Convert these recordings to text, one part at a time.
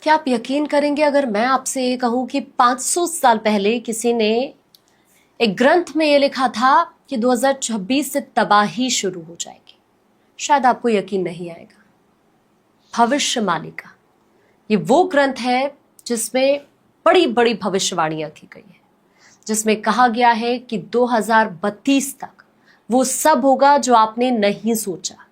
क्या आप यकीन करेंगे अगर मैं आपसे ये कहूं कि 500 साल पहले किसी ने एक ग्रंथ में ये लिखा था कि 2026 से तबाही शुरू हो जाएगी, शायद आपको यकीन नहीं आएगा। भविष्य मालिका, ये वो ग्रंथ है जिसमें बड़ी बड़ी भविष्यवाणियां की गई है, जिसमें कहा गया है कि 2032 तक वो सब होगा जो आपने नहीं सोचा,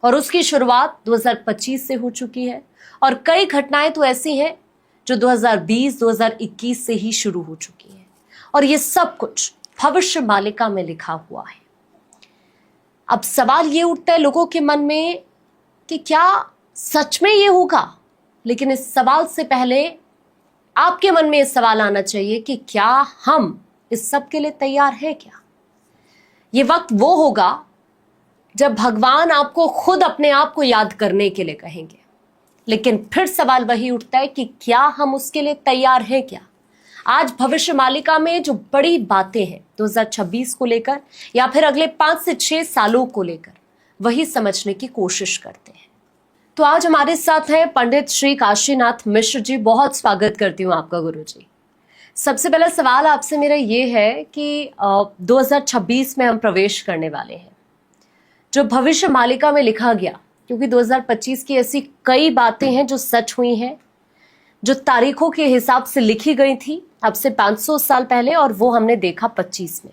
और उसकी शुरुआत 2025 से हो चुकी है। और कई घटनाएं तो ऐसी हैं जो 2020, 2021 से ही शुरू हो चुकी हैं, और ये सब कुछ भविष्य मालिका में लिखा हुआ है। अब सवाल ये उठता है लोगों के मन में कि क्या सच में ये होगा? लेकिन इस सवाल से पहले आपके मन में ये सवाल आना चाहिए कि क्या हम इस सब के लिए तैयार हैं क्या? ये वक्त वो होगा जब भगवान आपको खुद अपने आप को याद करने के लिए कहेंगे, लेकिन फिर सवाल वही उठता है कि क्या हम उसके लिए तैयार हैं क्या? आज भविष्य मालिका में जो बड़ी बातें हैं 2026 को लेकर या फिर अगले 5 से 6 सालों को लेकर, वही समझने की कोशिश करते हैं। तो आज हमारे साथ हैं पंडित श्री काशीनाथ मिश्र जी। बहुत स्वागत करती हूँ आपका गुरु जी। सबसे पहला सवाल आपसे मेरा ये है कि 2026 में हम प्रवेश करने वाले हैं, जो भविष्य मालिका में लिखा गया, क्योंकि 2025 की ऐसी कई बातें हैं जो सच हुई हैं, जो तारीखों के हिसाब से लिखी गई थी अब से 500 साल पहले, और वो हमने देखा 25 में।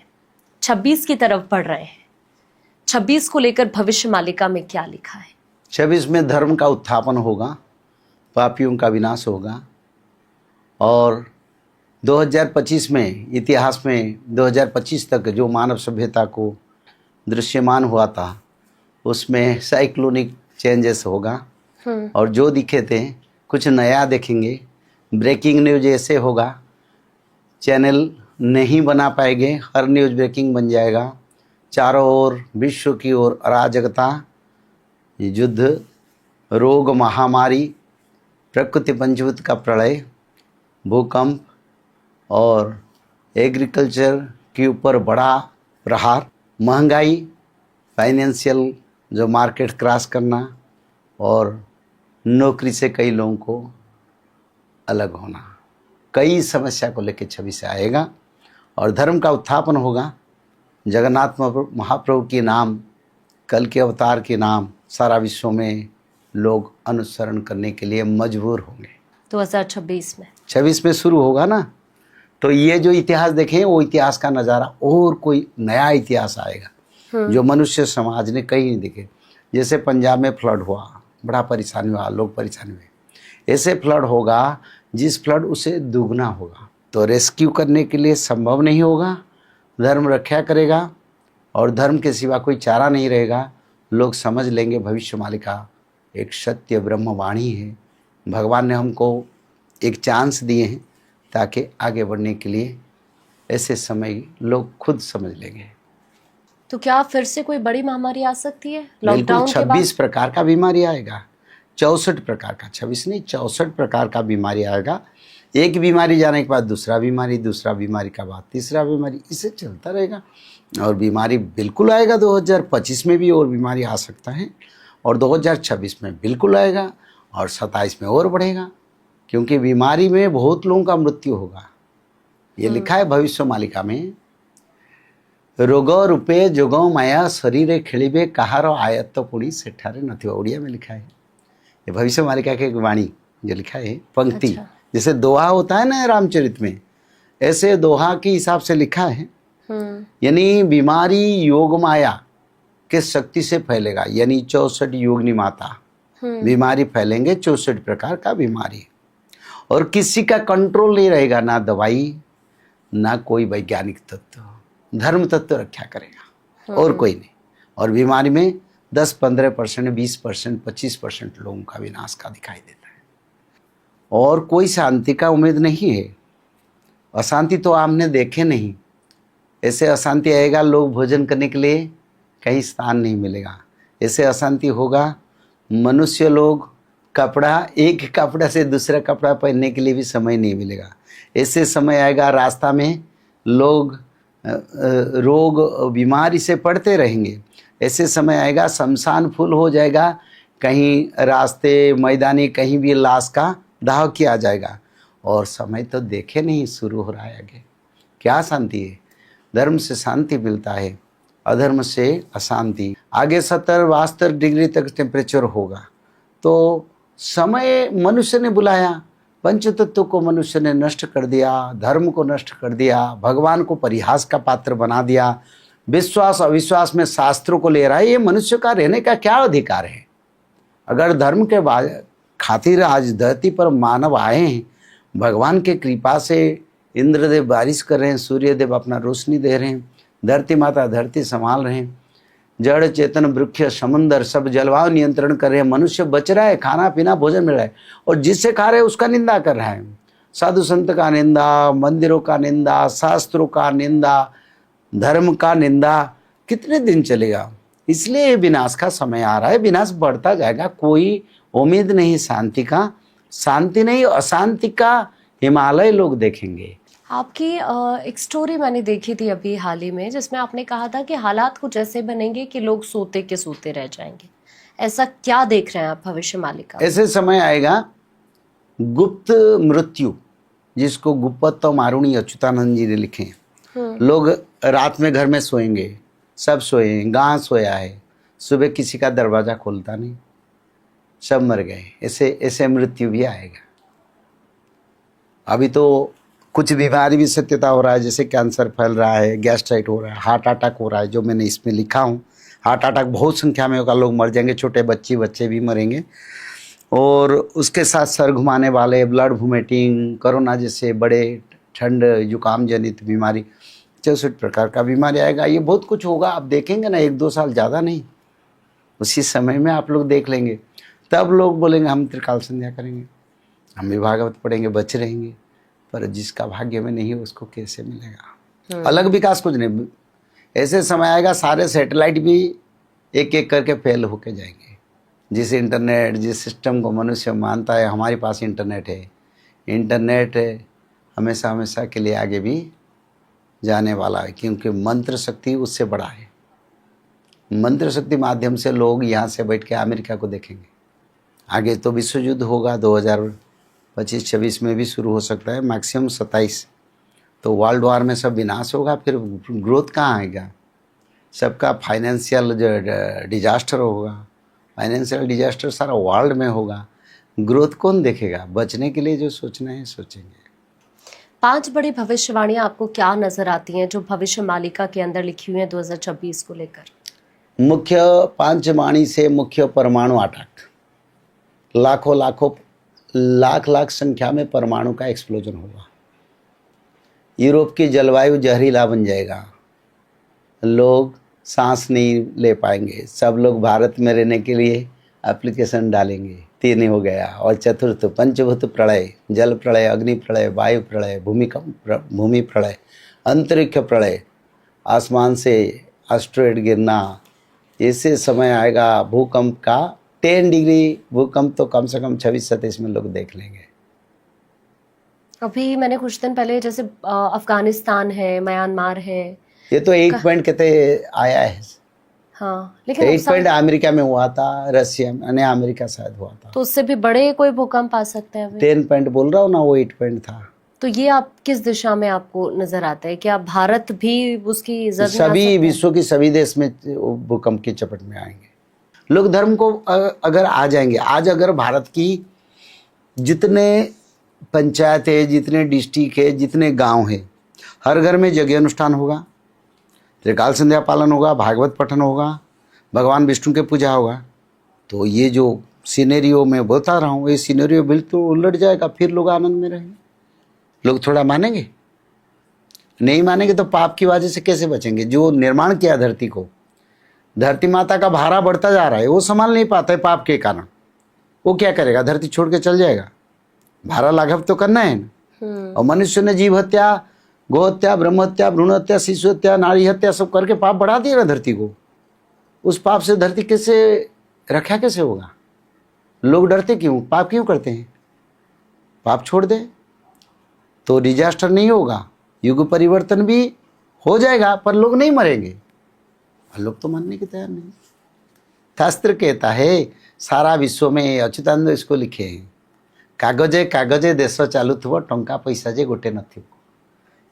26 की तरफ बढ़ रहे हैं। 26 को लेकर भविष्य मालिका में क्या लिखा है? 26 में धर्म का उत्थापन होगा, पापियों का विनाश होगा, और 2025 में इतिहास में 2025 तक जो मानव सभ्यता को दृश्यमान हुआ था उसमें साइक्लोनिक चेंजेस होगा, और जो दिखे थे कुछ नया देखेंगे। ब्रेकिंग न्यूज ऐसे होगा, चैनल नहीं बना पाएंगे, हर न्यूज ब्रेकिंग बन जाएगा। चारों ओर विश्व की ओर अराजकता, युद्ध, रोग, महामारी, प्रकृति पंचभूत का प्रलय, भूकंप, और एग्रीकल्चर के ऊपर बड़ा प्रहार, महंगाई, फाइनेंशियल जो मार्केट क्रैश करना, और नौकरी से कई लोगों को अलग होना। कई समस्या को लेकर 26 से आएगा, और धर्म का उत्थापन होगा। जगन्नाथ महाप्रभु के नाम, कल के अवतार के नाम सारा विश्व में लोग अनुसरण करने के लिए मजबूर होंगे। 2026 में 26 में शुरू होगा ना, तो ये जो इतिहास देखें वो इतिहास का नज़ारा, और कोई नया इतिहास आएगा जो मनुष्य समाज ने कहीं नहीं देखे। जैसे पंजाब में फ्लड हुआ, बड़ा परेशानी हुआ, लोग परेशानी हुए, ऐसे फ्लड होगा जिस फ्लड उसे दुगना होगा। तो रेस्क्यू करने के लिए संभव नहीं होगा, धर्म रक्षा करेगा, और धर्म के सिवा कोई चारा नहीं रहेगा। लोग समझ लेंगे भविष्य मालिका एक सत्य ब्रह्मवाणी है। भगवान ने हमको एक चांस दिए हैं ताकि आगे बढ़ने के लिए। ऐसे समय लोग खुद समझ लेंगे। तो क्या फिर से कोई बड़ी महामारी आ सकती है? बिल्कुल, लॉकडाउन के बाद 26 प्रकार का बीमारी आएगा। 64 प्रकार का, 26 नहीं 64 प्रकार का बीमारी आएगा। एक बीमारी जाने के बाद दूसरा बीमारी, दूसरा बीमारी का बाद तीसरा बीमारी, इसे चलता रहेगा। और बीमारी बिल्कुल आएगा 2025 में भी, और बीमारी आ सकता है, और 2026 में बिल्कुल आएगा, और 27 में और बढ़ेगा, क्योंकि बीमारी में बहुत लोगों का मृत्यु होगा। ये लिखा है भविष्य मालिका में, रोग रूपे जोग माया शरीर खेलिबे कहार आयत्त पुणी सेठारे नथिबा। उड़िया में लिखा है, ये भविष्य मालिका के वाणी जो लिखा है पंक्ति। अच्छा। जैसे दोहा होता है ना रामचरित में, ऐसे दोहा के हिसाब से लिखा है। यानी बीमारी योग माया के शक्ति से फैलेगा, यानी 64 योगिनी माता बीमारी फैलेंगे, 64 प्रकार का बीमारी, और किसी का कंट्रोल नहीं रहेगा, ना दवाई ना कोई वैज्ञानिक तत्व, धर्म तत्व रक्षा करेगा, और कोई नहीं। और बीमारी में 10-15%, 20%, 25% लोगों का विनाश का दिखाई देता है, और कोई शांति का उम्मीद नहीं है। अशांति तो आपने देखे नहीं, ऐसे अशांति आएगा, लोग भोजन करने के लिए कहीं स्थान नहीं मिलेगा। ऐसे अशांति होगा, मनुष्य लोग कपड़ा, एक कपड़ा से दूसरा कपड़ा पहनने के लिए भी समय नहीं मिलेगा। ऐसे समय आएगा रास्ता में लोग रोग बीमारी से पड़ते रहेंगे। ऐसे समय आएगा शमशान फुल हो जाएगा, कहीं रास्ते मैदानी कहीं भी लाश का दाह किया जाएगा। और समय तो देखे नहीं शुरू हो रहा है आगे। क्या शांति है? धर्म से शांति मिलता है, अधर्म से अशांति। आगे 70-72 डिग्री तक टेम्परेचर होगा। तो समय मनुष्य ने बुलाया, पंच तत्व को मनुष्य ने नष्ट कर दिया, धर्म को नष्ट कर दिया, भगवान को परिहास का पात्र बना दिया, विश्वास अविश्वास में शास्त्रों को ले रहा है। ये मनुष्य का रहने का क्या अधिकार है? अगर धर्म के खातिर आज धरती पर मानव आए हैं, भगवान के कृपा से इंद्रदेव बारिश कर रहे हैं, सूर्यदेव अपना रोशनी दे रहे हैं, धरती माता धरती संभाल रहे हैं, जड़ चेतन वृक्ष समुंदर सब जलवायु नियंत्रण कर रहे हैं, मनुष्य बच रहा है, खाना पीना भोजन मिल रहा है, और जिससे खा रहे हैं उसका निंदा कर रहा है। साधु संत का निंदा, मंदिरों का निंदा, शास्त्रों का निंदा, धर्म का निंदा, कितने दिन चलेगा? इसलिए विनाश का समय आ रहा है, विनाश बढ़ता जाएगा। कोई उम्मीद नहीं शांति का, शांति नहीं अशांति का हिमालय लोग देखेंगे। आपकी एक स्टोरी मैंने देखी थी अभी हाल ही में, जिसमें आपने कहा था कि हालात कुछ ऐसे बनेंगे कि लोग सोते के सोते रह जाएंगे। ऐसा क्या देख रहे हैं आप भविष्य मालिका? ऐसे समय आएगा गुप्त मृत्यु, जिसको गुप्पत्व मारुणी अच्युतानंद जी ने लिखे हैं। लोग रात में घर में सोएंगे, सब सोए, गांव सोया है, सुबह किसी का दरवाजा खोलता नहीं, सब मर गए। ऐसे मृत्यु भी आएगा। अभी तो कुछ बीमारी भी सत्यता हो रहा है, जैसे कैंसर फैल रहा है, गैस्ट्राइट हो रहा है, हार्ट अटैक हो रहा है, जो मैंने इसमें लिखा हूँ। हार्ट अटैक बहुत संख्या में होगा, लोग मर जाएंगे, छोटे बच्चे भी मरेंगे। और उसके साथ सर घुमाने वाले, ब्लड वोमिटिंग, कोरोना जैसे बड़े ठंड जुकाम जनित बीमारी, 64 प्रकार का बीमारी आएगा। ये बहुत कुछ होगा, आप देखेंगे ना, 1-2 साल, ज़्यादा नहीं, उसी समय में आप लोग देख लेंगे। तब लोग बोलेंगे हम त्रिकाल संध्या करेंगे, हम भी भागवत पढ़ेंगे, बच रहेंगे। पर जिसका भाग्य में नहीं है उसको कैसे मिलेगा? अलग विकास कुछ नहीं। ऐसे समय आएगा सारे सैटेलाइट भी एक एक करके फेल होके जाएंगे। जिस इंटरनेट, जिस सिस्टम को मनुष्य मानता है हमारे पास इंटरनेट है, इंटरनेट हमेशा हमेशा के लिए आगे भी जाने वाला है, क्योंकि मंत्र शक्ति उससे बड़ा है। मंत्र शक्ति माध्यम से लोग यहाँ से बैठ के अमेरिका को देखेंगे। आगे तो विश्व युद्ध होगा, 2025-26 में भी शुरू हो सकता है, मैक्सिमम 27। तो वर्ल्ड वार में सब विनाश होगा, फिर ग्रोथ कहाँ आएगा? सबका फाइनेंशियल डिजास्टर होगा, फाइनेंशियल डिजास्टर सारा वर्ल्ड में होगा, ग्रोथ कौन देखेगा? बचने के लिए जो सोचना है सोचेंगे। 5 बड़ी भविष्यवाणियां आपको क्या नजर आती हैं जो भविष्य मालिका के अंदर लिखी हुई हैं 2026 को लेकर? मुख्य 5 वाणी से मुख्य परमाणु अटैक, लाखों लाख संख्या में परमाणु का एक्सप्लोजन होगा। यूरोप की जलवायु जहरीला बन जाएगा, लोग सांस नहीं ले पाएंगे, सब लोग भारत में रहने के लिए एप्लीकेशन डालेंगे। 3 हो गया। और चतुर्थ पंचभूत प्रलय, जल प्रलय, अग्नि प्रलय, वायु प्रलय, भूमि प्रलय, अंतरिक्ष प्रलय, आसमान से एस्टेरॉयड गिरना। ऐसे समय आएगा भूकंप का, 10 डिग्री भूकंप तो कम से कम 26-27 में लोग देख लेंगे। अभी मैंने कुछ दिन पहले, जैसे अफगानिस्तान है, म्यांमार है, ये तो 8 पॉइंट कहते आया है। हाँ, लेकिन 8 पॉइंट अमेरिका में हुआ था, रशिया में, अमेरिका शायद हुआ था। तो उससे भी बड़े कोई भूकंप आ सकते हैं? 10 पॉइंट बोल रहा हूँ ना, वो 8 पॉइंट था। तो ये आप किस दिशा में आपको नजर आता है? क्या भारत भी उसकी जद में आ सकता सभी है? विश्व की सभी देश में भूकंप की चपेट में आएंगे। लोग धर्म को अगर आ जाएंगे, आज अगर भारत की जितने पंचायत है, जितने डिस्ट्रिक्ट है, जितने गांव है, हर घर में यज्ञ अनुष्ठान होगा, त्रिकाल संध्या पालन होगा, भागवत पठन होगा, भगवान विष्णु के पूजा होगा, तो ये जो सिनेरियो मैं बता रहा हूँ, ये सिनेरियो बिल्कुल उलट जाएगा। फिर लोग आनंद में रहेंगे। लोग थोड़ा मानेंगे, नहीं मानेंगे तो पाप की वजह से कैसे बचेंगे? जो निर्माण किया धरती को, धरती माता का भारा बढ़ता जा रहा है, वो संभाल नहीं पाता है पाप के कारण। वो क्या करेगा? धरती छोड़ के चल जाएगा। भारा लाघव तो करना है ना। और मनुष्य ने जीव हत्या, गो हत्या, ब्रह्म हत्या, भ्रूण हत्या, शिशु हत्या, नारी हत्या सब करके पाप बढ़ा दिया ना धरती को। उस पाप से धरती कैसे रक्षा कैसे होगा? लोग डरते क्यों? पाप क्यों करते हैं? पाप छोड़ दे तो डिजास्टर नहीं होगा, युग परिवर्तन भी हो जाएगा, पर लोग नहीं मरेंगे। लोग तो मानने के तैयार नहीं। शास्त्र कहता है, सारा विश्व में अच्युतानंद इसको लिखे हैं, कागजे कागजे देश चालू टंका पैसा जे गोटे नथिबो।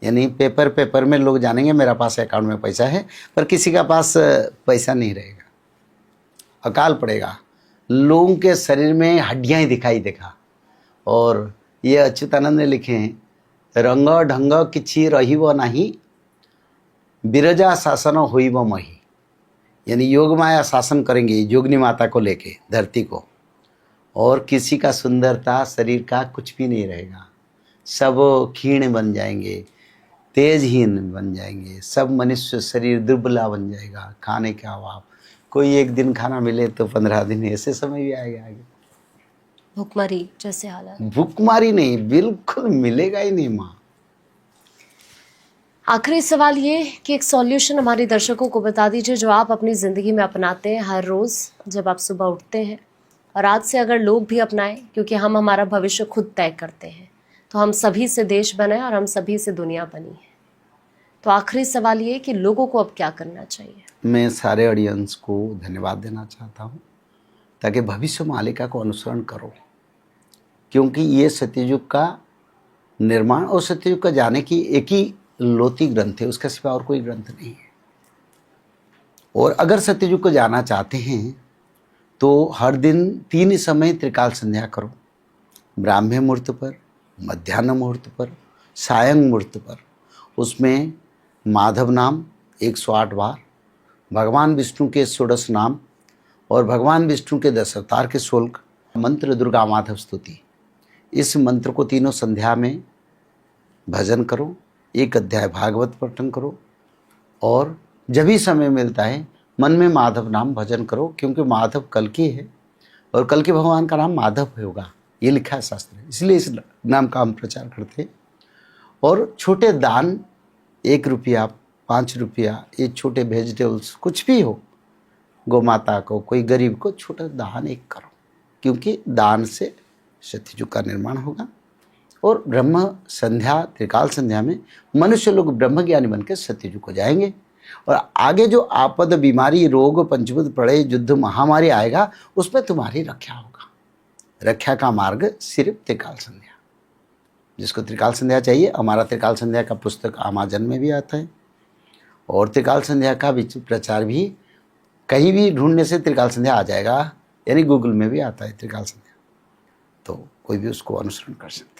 यानी पेपर में लोग जानेंगे मेरा पास अकाउंट में पैसा है, पर किसी का पास पैसा नहीं रहेगा, अकाल पड़ेगा। लोगों के शरीर में हड्डियां ही दिखाई देगा। और ये अच्युतानंद ने लिखे हैं, रंग ढंग किछि रहिबो नाही, बिरजा शासन होइबो मही। यानी योग माया शासन करेंगे योगिनी माता को लेके धरती को, और किसी का सुंदरता शरीर का कुछ भी नहीं रहेगा। सब क्षीण बन जाएंगे, तेजहीन बन जाएंगे, सब मनुष्य शरीर दुर्बला बन जाएगा, खाने का अभाव, कोई एक दिन खाना मिले तो 15 दिन, ऐसे समय भी आएगा आगे। भूखमरी जैसे हालात। भूखमारी नहीं, बिल्कुल मिलेगा ही नहीं माँ। आखिरी सवाल ये कि एक सॉल्यूशन हमारे दर्शकों को बता दीजिए जो आप अपनी ज़िंदगी में अपनाते हैं हर रोज़ जब आप सुबह उठते हैं, और आज से अगर लोग भी अपनाएं, क्योंकि हम हमारा भविष्य खुद तय करते हैं, तो हम सभी से देश बने और हम सभी से दुनिया बनी है। तो आखिरी सवाल ये कि लोगों को अब क्या करना चाहिए? मैं सारे ऑडियंस को धन्यवाद देना चाहता हूँ, ताकि भविष्य मालिका को अनुसरण करो, क्योंकि ये सत्ययुग का निर्माण और सत्ययुग का जाने की एक ही लोती ग्रंथ है, उसका सिवा और कोई ग्रंथ नहीं है। और अगर सत्ययुग को जाना चाहते हैं तो हर दिन 3 समय त्रिकाल संध्या करो, ब्राह्मी मुहूर्त पर, मध्याह्न मुहूर्त पर, सायं मुहूर्त पर। उसमें माधव नाम 108 बार, भगवान विष्णु के 16 नाम और भगवान विष्णु के 10 अवतार के 16 मंत्र, दुर्गा माधव स्तुति, इस मंत्र को तीनों संध्या में भजन करो, 1 अध्याय भागवत पठन करो, और जब भी समय मिलता है मन में माधव नाम भजन करो, क्योंकि माधव कल्कि है और कल्कि भगवान का नाम माधव होगा, ये लिखा है शास्त्र में, इसलिए इस नाम का हम प्रचार करते हैं। और छोटे दान, 1 रुपया, 5 रुपया, ये छोटे वेजिटेबल्स कुछ भी हो, गौ माता को, कोई गरीब को छोटा दान एक करो, क्योंकि दान से सत्ययुग का निर्माण होगा। और ब्रह्म संध्या, त्रिकाल संध्या में मनुष्य लोग ब्रह्म ज्ञानी बनकर सत्ययुग को जाएंगे, और आगे जो आपद, बीमारी, रोग, पंचभूत, प्रलय, युद्ध, महामारी आएगा, उसमें तुम्हारी रक्षा होगा। रक्षा का मार्ग सिर्फ त्रिकाल संध्या। जिसको त्रिकाल संध्या चाहिए, हमारा त्रिकाल संध्या का पुस्तक अमेज़न में भी आता है, और त्रिकाल संध्या का प्रचार भी कहीं भी ढूंढने से त्रिकाल संध्या आ जाएगा, यानी गूगल में भी आता है त्रिकाल संध्या, तो कोई भी उसको अनुसरण कर सकता है।